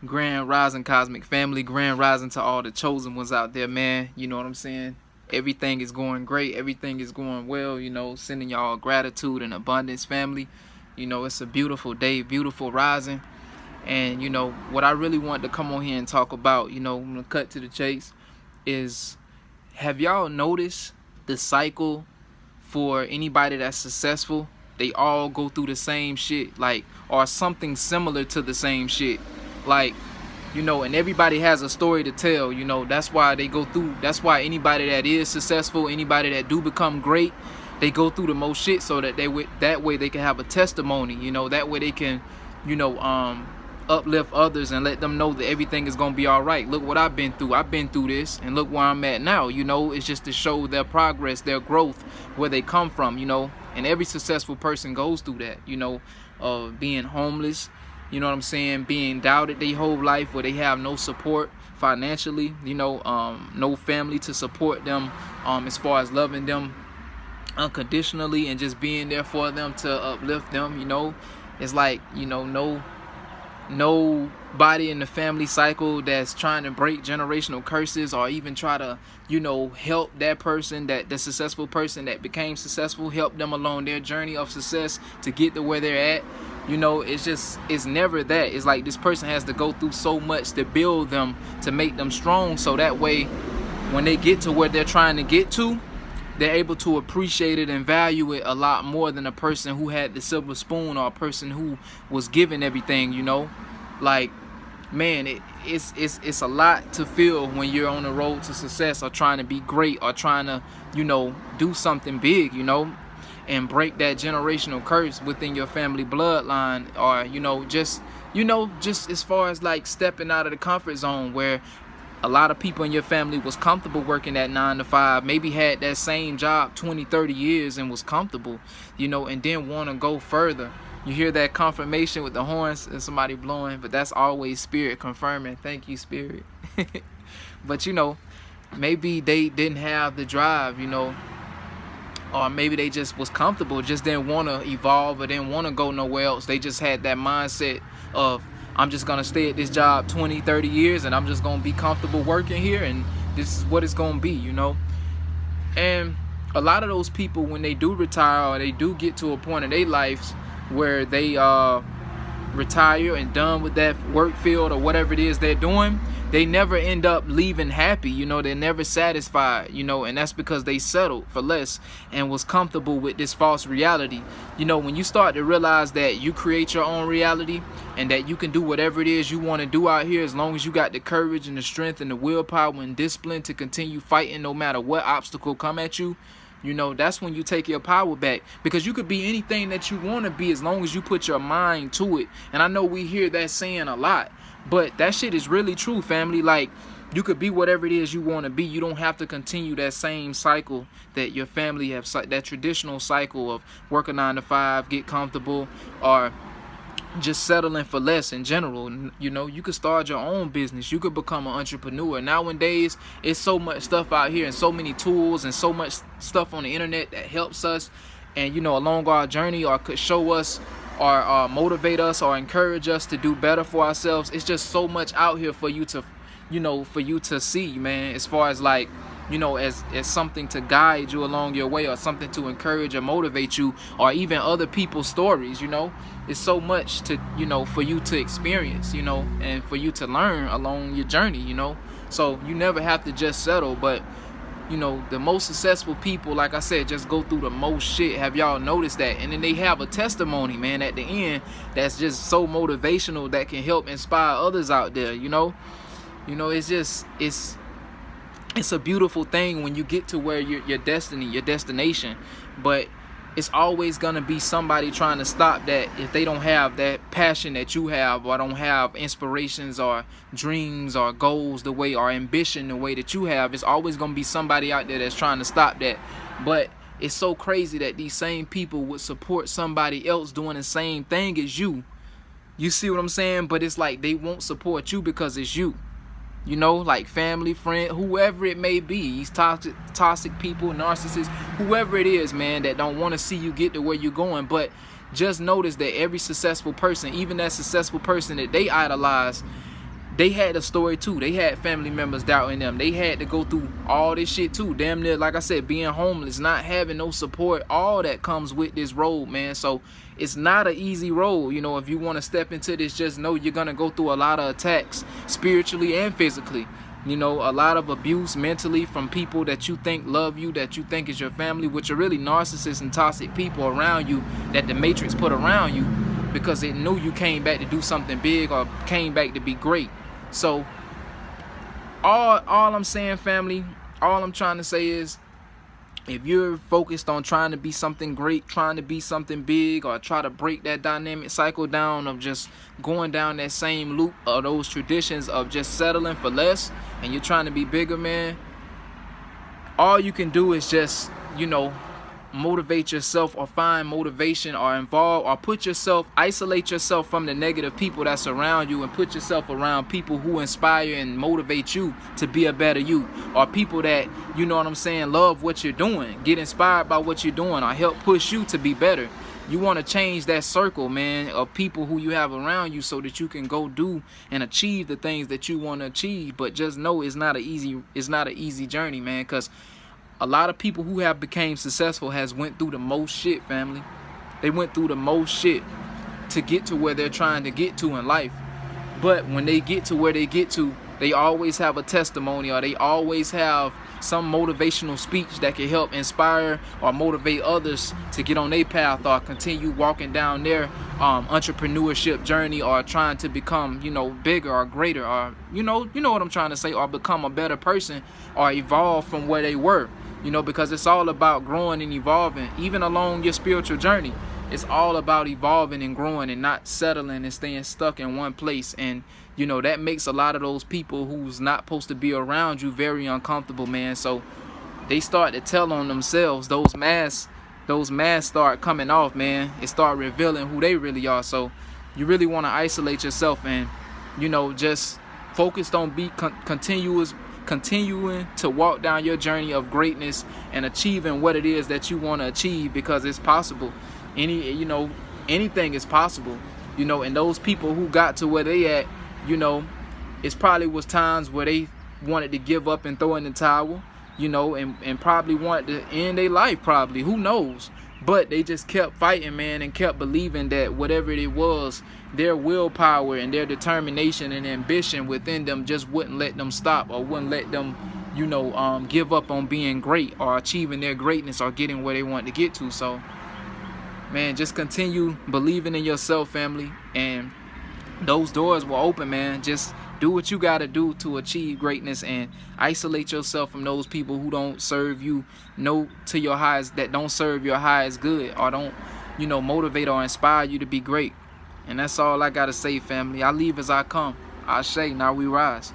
Grand rising, cosmic family. Grand rising to all the chosen ones out there, man. You know what I'm saying? Everything is going great. Everything is going well. You know, sending y'all gratitude and abundance, family. You know, it's a beautiful day, beautiful rising. And, you know, what I really want to come on here and talk about, you know, I'm going to cut to the chase, is have y'all noticed the cycle for anybody that's successful? They all go through the same shit, like, or something similar to the same shit. Like, you know, and everybody has a story to tell. You know, that's why they go through. That's why anybody that is successful, anybody that do become great, they go through the most shit so that that way they can have a testimony. You know, that way they can, you know, uplift others and let them know that everything is gonna be all right. Look what I've been through. I've been through this, and look where I'm at now. You know, it's just to show their progress, their growth, where they come from. You know, and every successful person goes through that. You know, being homeless. You know what I'm saying? Being doubted their whole life, where they have no support financially, you know, no family to support them, as far as loving them unconditionally and just being there for them to uplift them. You know, it's like, you know, nobody in the family cycle that's trying to break generational curses or even try to, you know, help that person, that the successful person that became successful, help them along their journey of success to get to where they're at. You know, it's never that. It's like this person has to go through so much to build them, to make them strong, so that way when they get to where they're trying to get to, they're able to appreciate it and value it a lot more than a person who had the silver spoon, or a person who was given everything. You know, like, man, it's a lot to feel when you're on the road to success, or trying to be great, or trying to, you know, do something big, you know, and break that generational curse within your family bloodline, or, you know, just as far as like stepping out of the comfort zone, where a lot of people in your family was comfortable working that 9 to 5, maybe had that same job 20-30 years and was comfortable, you know, and then want to go further. You hear that confirmation with the horns and somebody blowing, but that's always spirit confirming. Thank you, spirit. But, you know, maybe they didn't have the drive, you know, or maybe they just was comfortable, just didn't want to evolve, or didn't want to go nowhere else. They just had that mindset of, I'm just going to stay at this job 20-30 years, and I'm just going to be comfortable working here, and this is what it's going to be, you know. And a lot of those people, when they do retire, or they do get to a point in their lives where they retire and done with that work field or whatever it is they're doing, they never end up leaving happy. You know, they're never satisfied, you know, and that's because they settled for less and was comfortable with this false reality. You know, when you start to realize that you create your own reality, and that you can do whatever it is you want to do out here, as long as you got the courage and the strength and the willpower and discipline to continue fighting no matter what obstacle come at you, you know, that's when you take your power back. Because you could be anything that you want to be, as long as you put your mind to it. And I know we hear that saying a lot, but that shit is really true, family. Like, you could be whatever it is you want to be. You don't have to continue that same cycle that your family have, that traditional cycle of work a 9 to 5, get comfortable, or just settling for less in general. You know, you could start your own business. You could become an entrepreneur. Nowadays, it's so much stuff out here, and so many tools, and so much stuff on the internet that helps us, and, you know, along our journey, or could show us, or motivate us, or encourage us to do better for ourselves. It's just so much out here for you to, you know, for you to see, man, as far as like, you know, as something to guide you along your way, or something to encourage or motivate you, or even other people's stories. You know, it's so much to, you know, for you to experience, you know, and for you to learn along your journey, you know. So you never have to just settle. But, you know, the most successful people, like I said, just go through the most shit. Have y'all noticed that? And then they have a testimony, man, at the end that's just so motivational, that can help inspire others out there, you know. You know, it's just, it's a beautiful thing when you get to where your destiny, your destination. But it's always gonna be somebody trying to stop that if they don't have that passion that you have, or don't have inspirations or dreams or goals the way, or ambition the way that you have. It's always gonna be somebody out there that's trying to stop that. But it's so crazy that these same people would support somebody else doing the same thing as you. You see what I'm saying? But it's like they won't support you because it's you. You know, like family, friend, whoever it may be, these toxic people, narcissists, whoever it is, man, that don't want to see you get to where you're going. But just notice that every successful person, even that successful person that they idolize, they had a story too. They had family members doubting them. They had to go through all this shit too. Damn near, like I said, being homeless, not having no support, all that comes with this road, man. So it's not an easy road. You know, if you want to step into this, just know you're going to go through a lot of attacks, spiritually and physically. You know, a lot of abuse mentally from people that you think love you, that you think is your family, which are really narcissists and toxic people around you that the Matrix put around you because it knew you came back to do something big or came back to be great. So all I'm saying, family, all I'm trying to say is, if you're focused on trying to be something great, trying to be something big, or try to break that dynamic cycle down of just going down that same loop of those traditions of just settling for less, and you're trying to be bigger, man, all you can do is just, you know, motivate yourself or find motivation or involve or isolate yourself from the negative people that surround you and put yourself around people who inspire and motivate you to be a better you, or people that, you know what I'm saying, love what you're doing, get inspired by what you're doing, or help push you to be better. You want to change that circle, man, of people who you have around you so that you can go do and achieve the things that you want to achieve. But just know it's not an easy journey, man, because a lot of people who have became successful has went through the most shit, family. They went through the most shit to get to where they're trying to get to in life. But when they get to where they get to, they always have a testimony, or they always have some motivational speech that can help inspire or motivate others to get on their path or continue walking down their entrepreneurship journey, or trying to become, you know, bigger or greater, or you know what I'm trying to say, or become a better person or evolve from where they were. You know, because it's all about growing and evolving, even along your spiritual journey. It's all about evolving and growing and not settling and staying stuck in one place. And, you know, that makes a lot of those people who's not supposed to be around you very uncomfortable, man. So they start to tell on themselves. Those masks start coming off, man. It start revealing who they really are. So you really want to isolate yourself and, you know, just focused on continuing to walk down your journey of greatness and achieving what it is that you want to achieve, because it's possible. Anything is possible. You know, and those people who got to where they at, you know, it's probably was times where they wanted to give up and throw in the towel, you know, and probably wanted to end their life, probably, who knows. But they just kept fighting, man, and kept believing that whatever it was, their willpower and their determination and ambition within them just wouldn't let them stop, or wouldn't let them, you know, give up on being great or achieving their greatness or getting where they want to get to. So, man, just continue believing in yourself, family, and those doors will open, man. Just do what you got to do to achieve greatness, and isolate yourself from those people who don't serve you, that don't serve your highest good, or don't, you know, motivate or inspire you to be great. And that's all I got to say, family. I leave as I come. Ashe, now we rise.